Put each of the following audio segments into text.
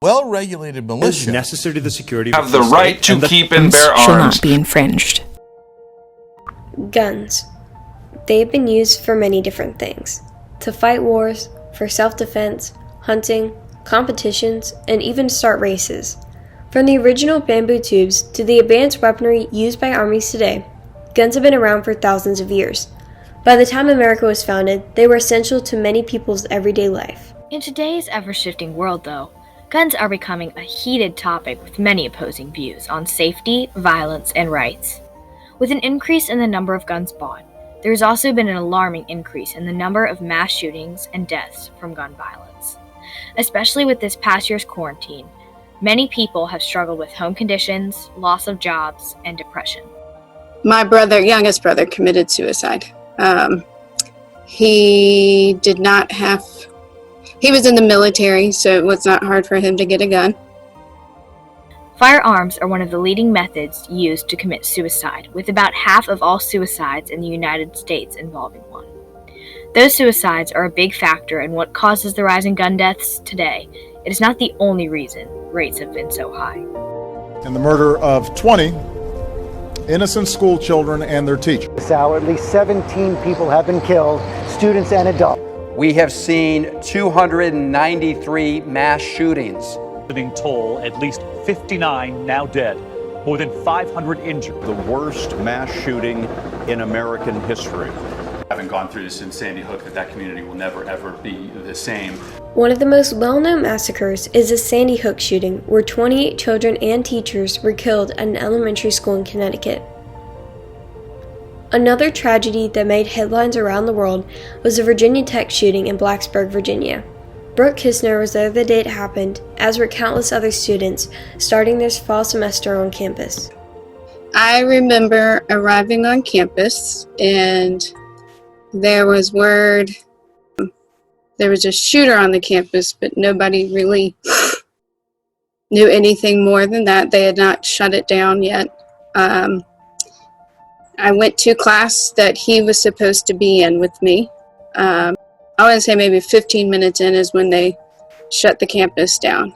well-regulated militia necessary to the security have the right to keep and bear arms shall not be infringed. Guns. They have been used for many different things. To fight wars, for self-defense, hunting, competitions, and even start races. From the original bamboo tubes to the advanced weaponry used by armies today, guns have been around for thousands of years. By the time America was founded, they were essential to many people's everyday life. In today's ever-shifting world, though, guns are becoming a heated topic with many opposing views on safety, violence, and rights. With an increase in the number of guns bought, there has also been an alarming increase in the number of mass shootings and deaths from gun violence. Especially with this past year's quarantine, many people have struggled with home conditions, loss of jobs, and depression. My youngest brother, committed suicide. He was in the military, so it was not hard for him to get a gun. Firearms are one of the leading methods used to commit suicide, with about half of all suicides in the United States involving one. Those suicides are a big factor in what causes the rise in gun deaths today. It is not the only reason rates have been so high. and the murder of 20 innocent school children and their teachers. This hour, at least 17 people have been killed, students and adults. We have seen 293 mass shootings. Toll, at least 59 now dead, more than 500 injured. The worst mass shooting in American history. Having gone through this in Sandy Hook, that community will never ever be the same. One of the most well-known massacres is the Sandy Hook shooting, where 28 children and teachers were killed at an elementary school in Connecticut. Another tragedy that made headlines around the world was the Virginia Tech shooting in Blacksburg, Virginia. Brooke Kistner was there the day it happened, as were countless other students starting their fall semester on campus. I remember arriving on campus and there was word there was a shooter on the campus, but nobody really knew anything more than that. They had not shut it down yet. I went to class that he was supposed to be in with me. I want to say maybe 15 minutes in is when they shut the campus down.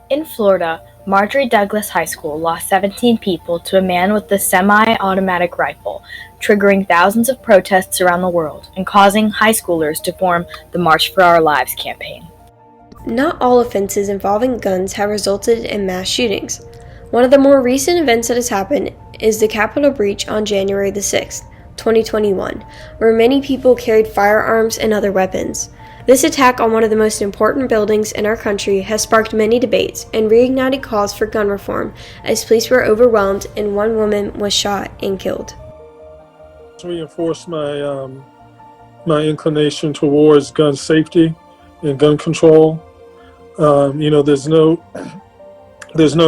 In Florida, Marjorie Douglas High School lost 17 people to a man with a semi-automatic rifle, triggering thousands of protests around the world and causing high schoolers to form the March for Our Lives campaign. Not all offenses involving guns have resulted in mass shootings. One of the more recent events that has happened is the Capitol breach on January the 6th. 2021, where many people carried firearms and other weapons. This attack on one of the most important buildings in our country has sparked many debates and reignited calls for gun reform, as police were overwhelmed and one woman was shot and killed. Reinforced my inclination towards gun safety and gun control. There's no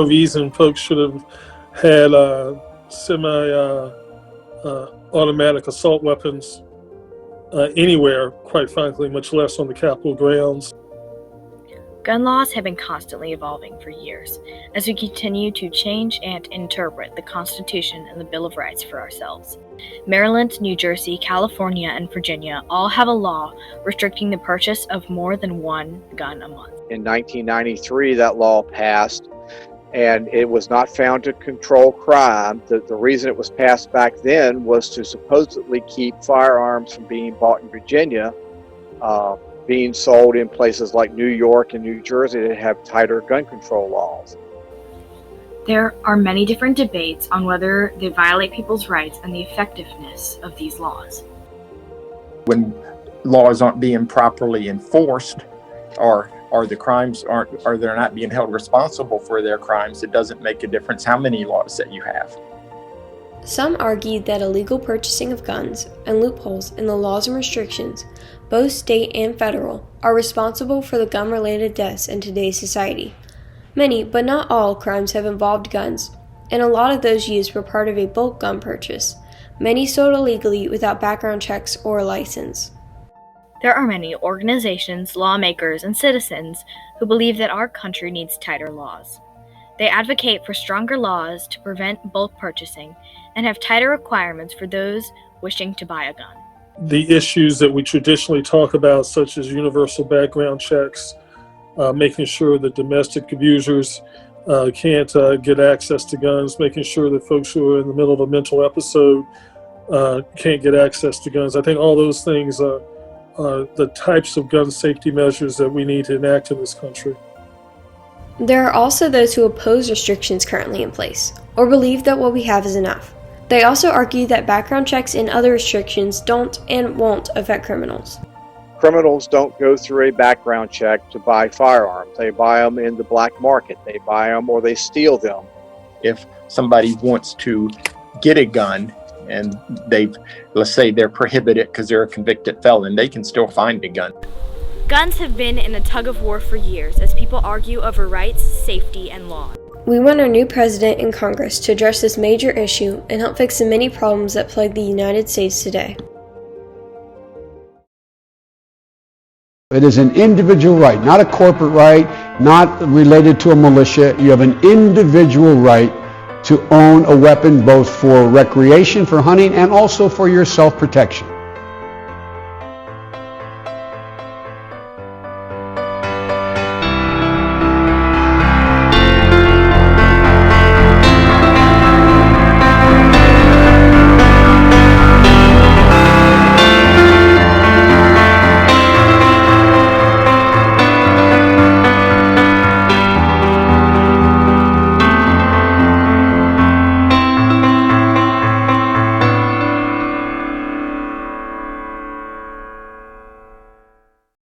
reason folks should have had automatic assault weapons anywhere, quite frankly, much less on the Capitol grounds. Gun laws have been constantly evolving for years as we continue to change and interpret the Constitution and the Bill of Rights for ourselves. Maryland, New Jersey, California, and Virginia all have a law restricting the purchase of more than one gun a month. In 1993, that law passed, and it was not found to control crime. The reason it was passed back then was to supposedly keep firearms from being bought in Virginia, being sold in places like New York and New Jersey that have tighter gun control laws. There are many different debates on whether they violate people's rights and the effectiveness of these laws. When laws aren't being properly enforced, or the crimes they're not being held responsible for their crimes, it doesn't make a difference how many laws that you have. Some argue that illegal purchasing of guns and loopholes in the laws and restrictions, both state and federal, are responsible for the gun-related deaths in today's society. Many, but not all, crimes have involved guns, and a lot of those used were part of a bulk gun purchase, many sold illegally without background checks or a license. There are many organizations, lawmakers, and citizens who believe that our country needs tighter laws. They advocate for stronger laws to prevent bulk purchasing and have tighter requirements for those wishing to buy a gun. The issues that we traditionally talk about, such as universal background checks, making sure that domestic abusers can't get access to guns, making sure that folks who are in the middle of a mental episode can't get access to guns. I think all those things are the types of gun safety measures that we need to enact in this country. There are also those who oppose restrictions currently in place, or believe that what we have is enough. They also argue that background checks and other restrictions don't and won't affect criminals. Criminals don't go through a background check to buy firearms. They buy them in the black market. They buy them or they steal them. If somebody wants to get a gun and let's say they're prohibited because they're a convicted felon, they can still find a gun. Guns have been in a tug of war for years as people argue over rights, safety, and law. We want our new president and Congress to address this major issue and help fix the many problems that plague the United States today. It is an individual right, not a corporate right, not related to a militia. You have an individual right to own a weapon both for recreation, for hunting, and also for your self-protection.